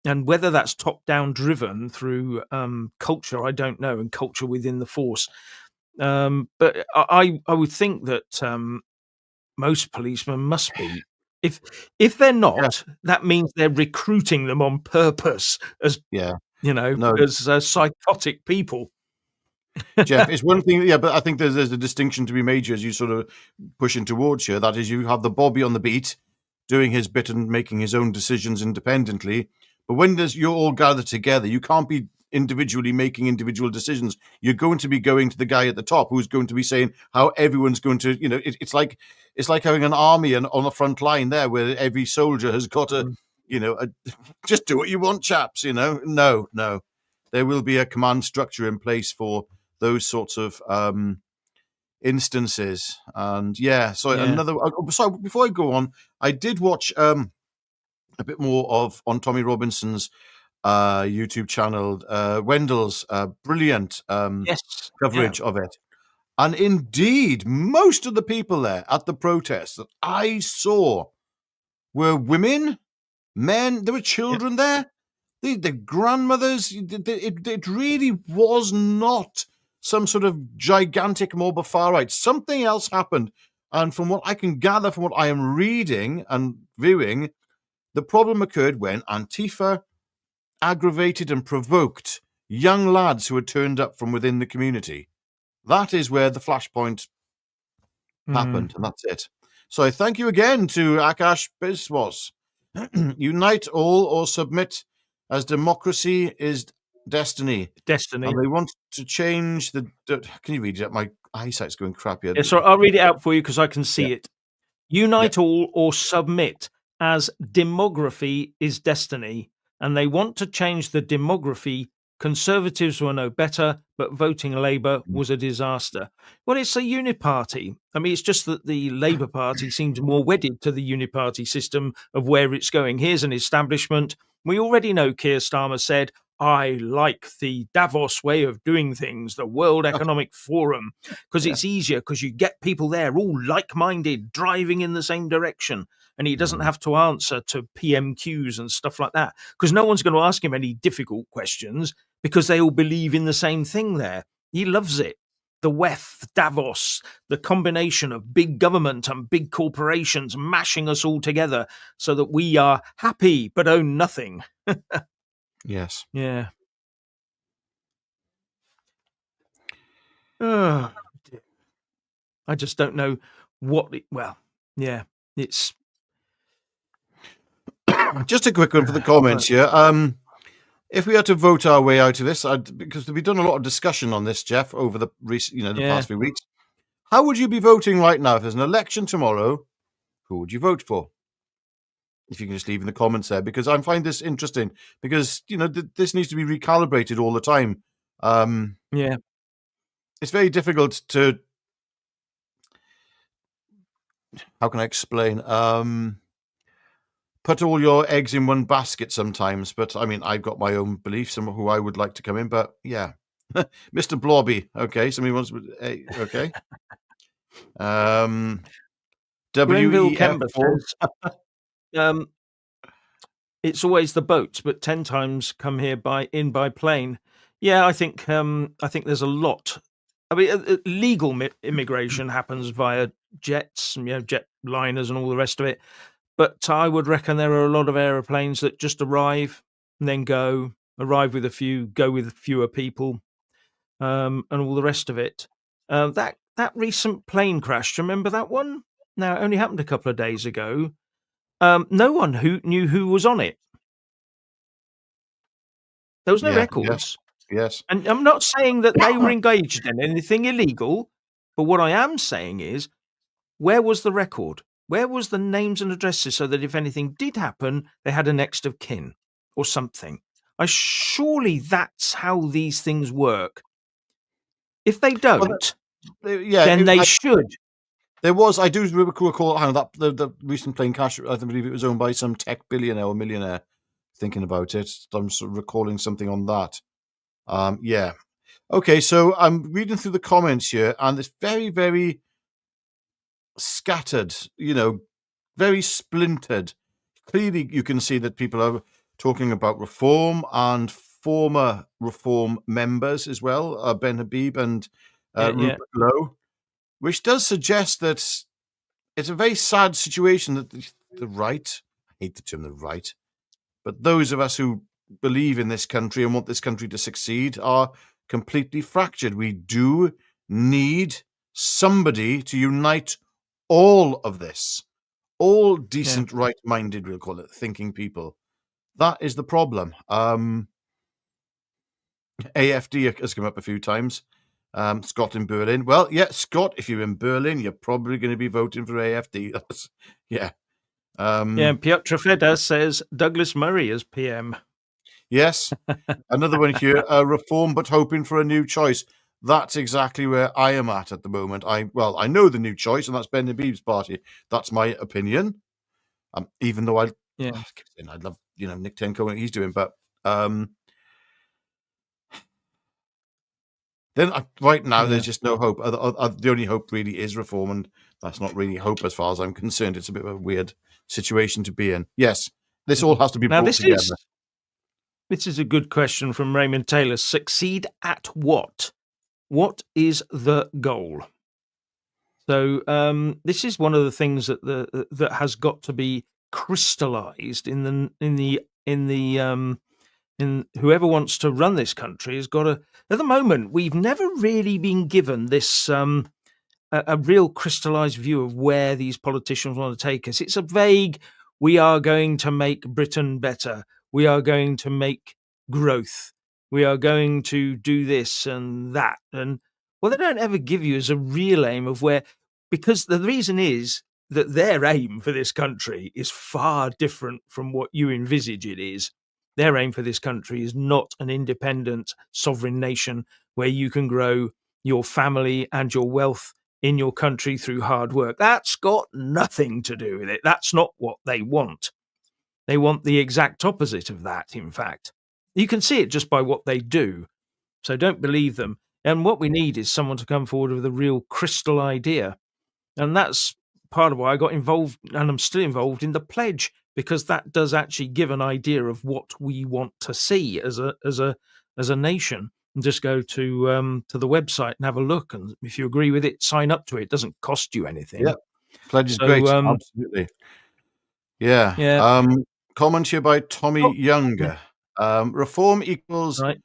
And whether that's top-down driven through culture, I don't know, and culture within the force. But I would think that most policemen must be. If they're not, that means they're recruiting them on purpose as as psychotic people. Jeff, it's one thing, but I think there's a distinction to be made here as you sort of pushing towards here. That is, you have the Bobby on the beat doing his bit and making his own decisions independently. But when you're all gathered together, you can't be individually making individual decisions. You're going to be going to the guy at the top who's going to be saying how everyone's going to, it's like having an army on the front line there where every soldier has got just do what you want, chaps, No. There will be a command structure in place for those sorts of instances. And so before I go on, I did watch a bit more on Tommy Robinson's YouTube channel, Wendell's brilliant coverage of it. And indeed, most of the people there at the protests that I saw were women, men, there were children there, the grandmothers. It really was not some sort of gigantic mob of far right. Something else happened. And from what I can gather, from what I am reading and viewing, the problem occurred when Antifa aggravated and provoked young lads who had turned up from within the community. That is where the flashpoint happened, and that's it. So I thank you again to Akash Biswas. Unite all or submit, as democracy is destiny. Destiny. And they want to change the... Can you read it? My eyesight's going crap here. Yeah, so I'll read it out for you because I can see Yeah. it. Unite all or submit, as demography is destiny, and they want to change the demography. Conservatives were no better, but voting Labour was a disaster. Well, it's a uniparty. I mean, it's just that the Labour Party seems more wedded to the uniparty system of where it's going. Here's an establishment. We already know Keir Starmer said, I like the Davos way of doing things, the World Economic Forum, because Yeah. it's easier because you get people there all like-minded, driving in the same direction, and he doesn't have to answer to PMQs and stuff like that because no one's going to ask him any difficult questions because they all believe in the same thing there. He loves it. The WEF, Davos, the combination of big government and big corporations mashing us all together so that we are happy but own nothing. Yes. Yeah. Oh, dear. I just don't know what yeah, it's Just a quick one for the comments here. If we had to vote our way out of this, because we've done a lot of discussion on this, Jeff, over the recent, the past few weeks. How would you be voting right now if there's an election tomorrow? Who would you vote for? If you can just leave in the comments there, because I find this interesting. Because this needs to be recalibrated all the time. Yeah. It's very difficult to. How can I explain? Put all your eggs in one basket sometimes, but I mean, I've got my own beliefs and who I would like to come in. But yeah, Mr. Blobby. Okay, somebody wants. Okay. Grenville WEF. Kemper says, it's always the boats, but 10 times come here by plane. Yeah, I think there's a lot. I mean, legal immigration happens via jets, jet liners and all the rest of it. But I would reckon there are a lot of aeroplanes that just arrive and then go, arrive with a few, go with fewer people, and all the rest of it. That recent plane crash, do you remember that one? Now, it only happened a couple of days ago. No one who knew who was on it. There was no records. Yes. And I'm not saying that they were engaged in anything illegal, but what I am saying is, where was the record? Where was the names and addresses so that if anything did happen, they had a next of kin or something? Surely that's how these things work. If they don't, then they should. There was, I do recall, that the recent plane crash, I believe it was owned by some tech billionaire or millionaire. Thinking about it, I'm sort of recalling something on that. Yeah. Okay, so I'm reading through the comments here, and it's very, very scattered, very splintered. Clearly, you can see that people are talking about reform and former reform members as well, Ben Habib and Rupert Lowe, which does suggest that it's a very sad situation that the right, I hate the term the right, but those of us who believe in this country and want this country to succeed are completely fractured. We do need somebody to unite all of this, all decent, right-minded, we'll call it, thinking people. That is the problem. AFD has come up a few times. Scott in Berlin. Well, yeah, Scott, if you're in Berlin, you're probably going to be voting for AFD. Yeah. Piotr Feder says Douglas Murray as PM. Yes. Another one here, reform but hoping for a new choice. That's exactly where I am at the moment. I know the new choice, and that's Ben Habib's party. That's my opinion. Even though I love Nick Tenko and what he's doing, but then right now there's just no hope. The only hope really is reform, and that's not really hope as far as I'm concerned. It's a bit of a weird situation to be in. Yes, this all has to be brought together. This is a good question from Raymond Taylor. Succeed at what? What is the goal? So this is one of the things that that has got to be crystallized in whoever wants to run this country has got to. At the moment, we've never really been given this a real crystallized view of where these politicians want to take us. It's a vague. We are going to make Britain better. We are going to make growth. We are going to do this and that. And Well, they don't ever give you as a real aim of where, because the reason is that their aim for this country is far different from what you envisage it is. Their aim for this country is not an independent sovereign nation where you can grow your family and your wealth in your country through hard work. That's got nothing to do with it. That's not what they want. They want the exact opposite of that, in fact. You can see it just by what they do. So don't believe them. And what we need is someone to come forward with a real crystal idea. And that's part of why I got involved, and I'm still involved in the pledge, because that does actually give an idea of what we want to see as a nation. And just go to the website and have a look, and if you agree with it, sign up to it. It doesn't cost you anything. Yeah, pledge is So great. Absolutely. Yeah. yeah, Comment here by Tommy oh, Younger. Reform equals right,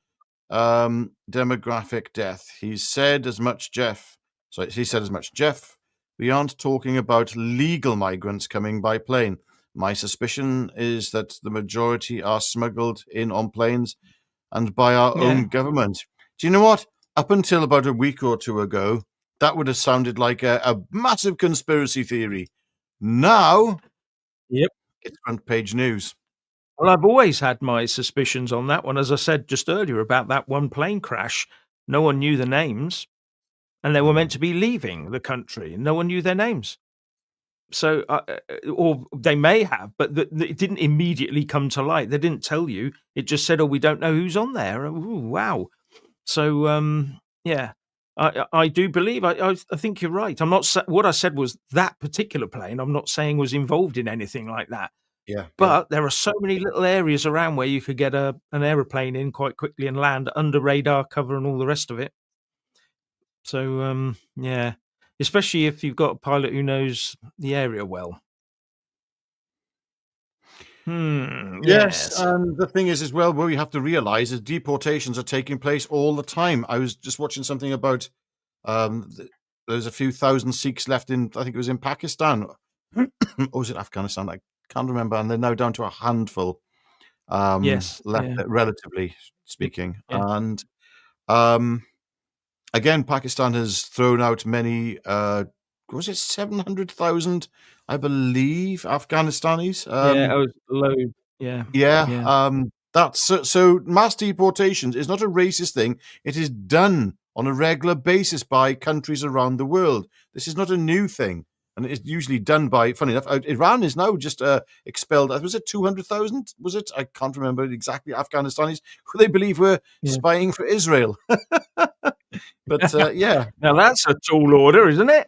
demographic death. He said as much, Jeff. So he said as much, Jeff. We aren't talking about legal migrants coming by plane. My suspicion is that the majority are smuggled in on planes and by our yeah, own government. Do you know what? Up until about a week or two ago, that would have sounded like a massive conspiracy theory. Now, yep. it's front page news. Well, I've always had my suspicions on that one. As I said just earlier about that one plane crash, no one knew the names, and they were meant to be leaving the country, and no one knew their names. So, or they may have, but it didn't immediately come to light. They didn't tell you. It just said, "Oh, we don't know who's on there." Ooh, wow. So, yeah, I do believe. I think you're right. I'm not. What I said was that particular plane. I'm not saying was involved in anything like that. Yeah, yeah. But there are so many little areas around where you could get an aeroplane in quite quickly and land under radar cover and all the rest of it. So, yeah, especially if you've got a pilot who knows the area well. Yes, Yes. and the thing is, as well, what we have to realize is deportations are taking place all the time. I was just watching something about there's a few thousand Sikhs left in, I think it was in Pakistan, or was it Afghanistan? I can't remember, and they're now down to a handful Yes. left, Yeah. relatively Yep. speaking. Yeah. And um, again, Pakistan has thrown out many. Was it 700,000? I believe Afghanistanis. Yeah. I was low. Yeah. Yeah, Yeah. that's so mass deportations is not a racist thing. It is done on a regular basis by countries around the world. This is not a new thing, and it's usually done by. Funny enough, Iran is now just expelled. Was it 200,000? Was it? I can't remember exactly. Afghanistanis who they believe were Yeah. spying for Israel. But yeah, Now that's a tall order, isn't it?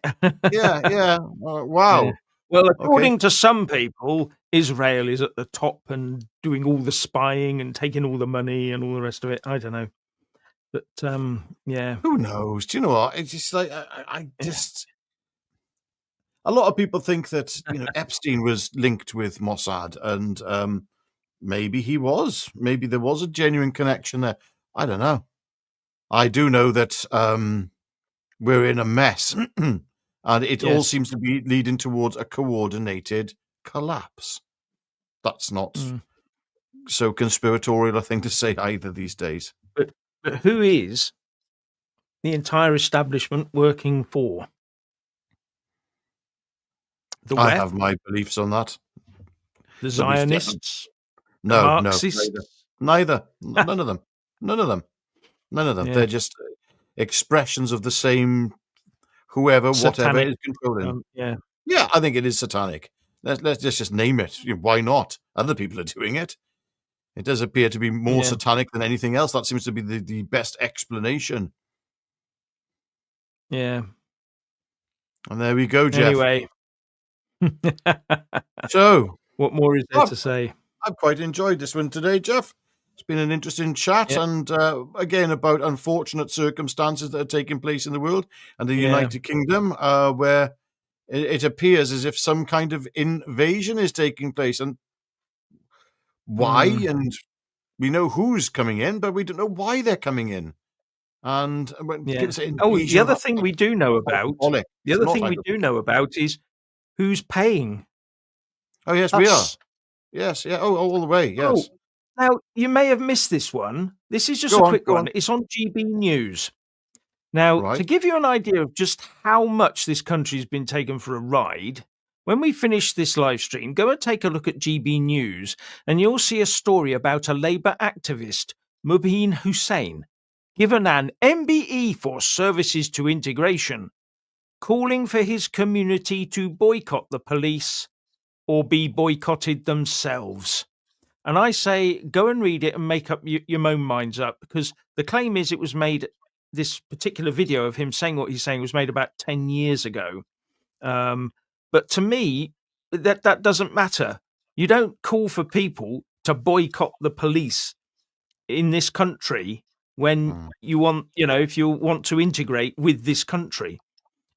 yeah. Yeah. Wow. Well, Okay. according to some people, Israel is at the top and doing all the spying and taking all the money and all the rest of it. I don't know. But, yeah. Who knows? Do you know what? It's just like I Yeah. just. A lot of people think that Epstein was linked with Mossad, and maybe he was. Maybe there was a genuine connection there. I don't know. I do know that we're in a mess, and it all Yes. seems to be leading towards a coordinated collapse. That's not Mm. so conspiratorial a thing to say either these days. But who is the entire establishment working for? The I West, have my beliefs on that. the Nobody's Zionists, the no, no, Marxists? neither. None of them. None of them. None of them. Yeah. They're just expressions of the same whoever, whatever Satanic. is controlling. Yeah. Yeah, I think it is satanic. Let's just name it. Why not? Other people are doing it. It does appear to be more Yeah. satanic than anything else. That seems to be the best explanation. Yeah. And there we go, Jeff. Anyway. So What more is there I've, to say? I've quite enjoyed this one today, Jeff. It's been an interesting chat, Yeah. and again about unfortunate circumstances that are taking place in the world and the Yeah. United Kingdom, where it appears as if some kind of invasion is taking place, and why? Mm. And we know who's coming in, but we don't know why they're coming in. And when Yeah. people say Oh, the invasion, other thing we do know about hyperbolic. the It's other not thing we do hyperbolic. know about is who's paying Oh yes, we are. us. Yes, yeah. Oh, all the way. Oh, Yes. now you may have missed this one. This is just a Go on. quick Go on. one. It's on GB News. Now, Right. to give you an idea of just how much this country's been taken for a ride, when we finish this live stream, go and take a look at GB News, and you'll see a story about a Labour activist, Mubin Hussain, given an MBE for services to integration, calling for his community to boycott the police or be boycotted themselves. And I say, go and read it and make up your own minds up, because the claim is it was made, this particular video of him saying what he's saying was made about 10 years ago. But to me, that doesn't matter. You don't call for people to boycott the police in this country when you want, if you want to integrate with this country.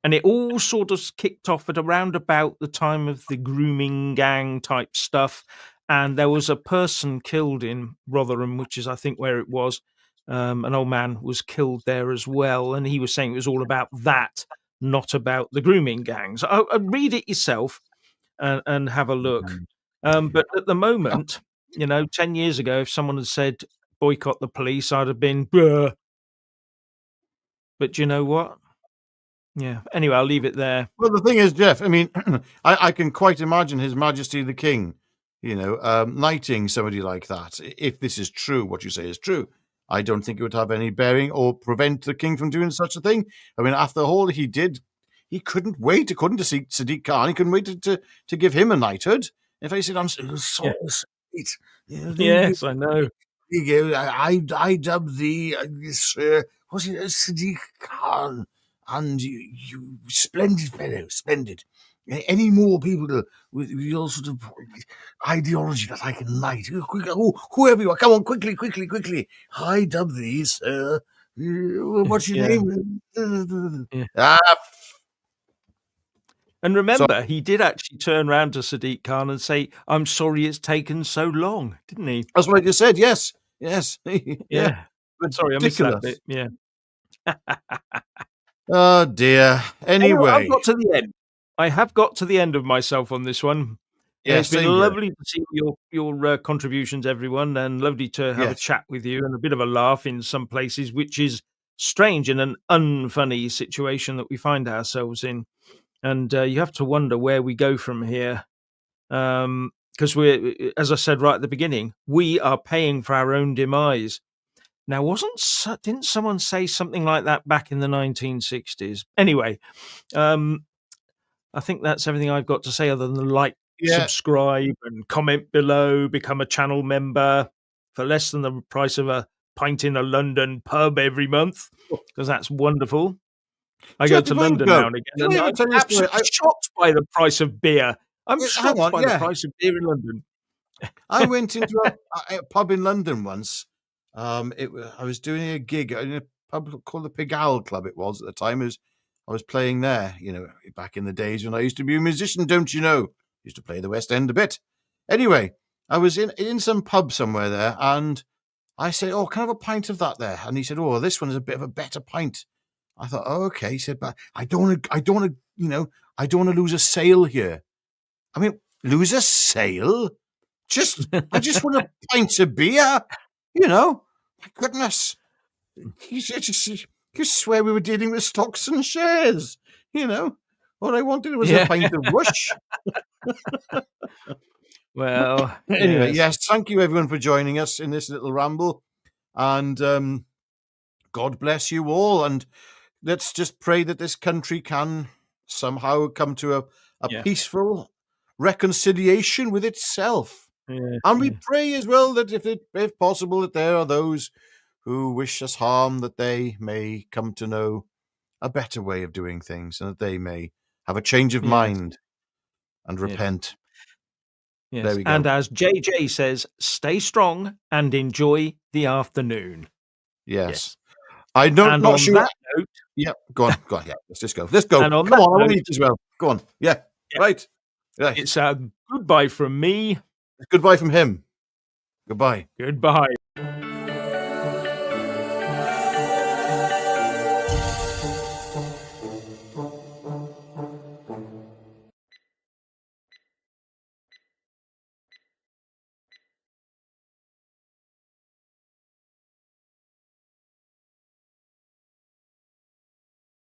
And it all sort of kicked off at around about the time of the grooming gang type stuff. And there was a person killed in Rotherham, which is, I think, where it was. An old man was killed there as well. And he was saying it was all about that, not about the grooming gangs. Read it yourself and have a look. But at the moment, 10 years ago, if someone had said boycott the police, I'd have been, "Bruh." But you know what? Yeah. Anyway, I'll leave it there. Well, the thing is, Jeff, I mean, I can quite imagine His Majesty the King, knighting somebody like that. If this is true, what you say is true, I don't think it would have any bearing or prevent the king from doing such a thing. I mean, after all he did, he couldn't wait, according to Sadiq Khan, he couldn't wait to give him a knighthood. In fact, he said, I'm so sweet. Yes, I know. I dubbed thee, what's it, Sadiq Khan. And you splendid fellow, splendid. Any more people with your sort of ideology that I can knight? Whoever you are, come on, quickly. I dub these, sir. What's your name? And remember, he did actually turn around to Sadiq Khan and say, I'm sorry it's taken so long, didn't he? That's what I just said, yes. Yeah. Sorry, I missed that bit. Yeah. Oh dear. Anyway, I've got to the end. I have got to the end of myself on this one. Yeah, it's been lovely to see your contributions, everyone, and lovely to have a chat with you and a bit of a laugh in some places, which is strange in an unfunny situation that we find ourselves in. And you have to wonder where we go from here. Because we're, as I said right at the beginning, we are paying for our own demise. Now, didn't someone say something like that back in the 1960s? Anyway, I think that's everything I've got to say, other than like, subscribe and comment below, become a channel member for less than the price of a pint in a London pub every month, because that's wonderful. I go to London now and again, and I'm absolutely shocked by the price of beer. I'm shocked by the price of beer in London. I went into a pub in London once. I was doing a gig in a pub called the Pig Owl Club. It was at the time. I was playing there. Back in the days when I used to be a musician, don't you know? Used to play the West End a bit. Anyway, I was in some pub somewhere there, and I said, "Oh, can I have a pint of that there?" And he said, "Oh, this one is a bit of a better pint." I thought, "Oh, okay." He said, "But I don't want to lose a sale here." I mean, lose a sale? I just want a pint of beer. My goodness. You swear we were dealing with stocks and shares. All I wanted was a pint of whoosh. Well, anyway, yes, thank you everyone for joining us in this little ramble. And God bless you all. And let's just pray that this country can somehow come to a peaceful reconciliation with itself. And we pray as well that if possible, that there are those who wish us harm, that they may come to know a better way of doing things, and that they may have a change of mind and repent. Yes. There we go. And as JJ says, stay strong and enjoy the afternoon. Yes. I'm not sure. That note, go on. Yeah, let's just go. Let's go. And on Come on, I note, want to as well. Go on. Yeah. Right. It's a goodbye from me. Goodbye from him. Goodbye. Goodbye.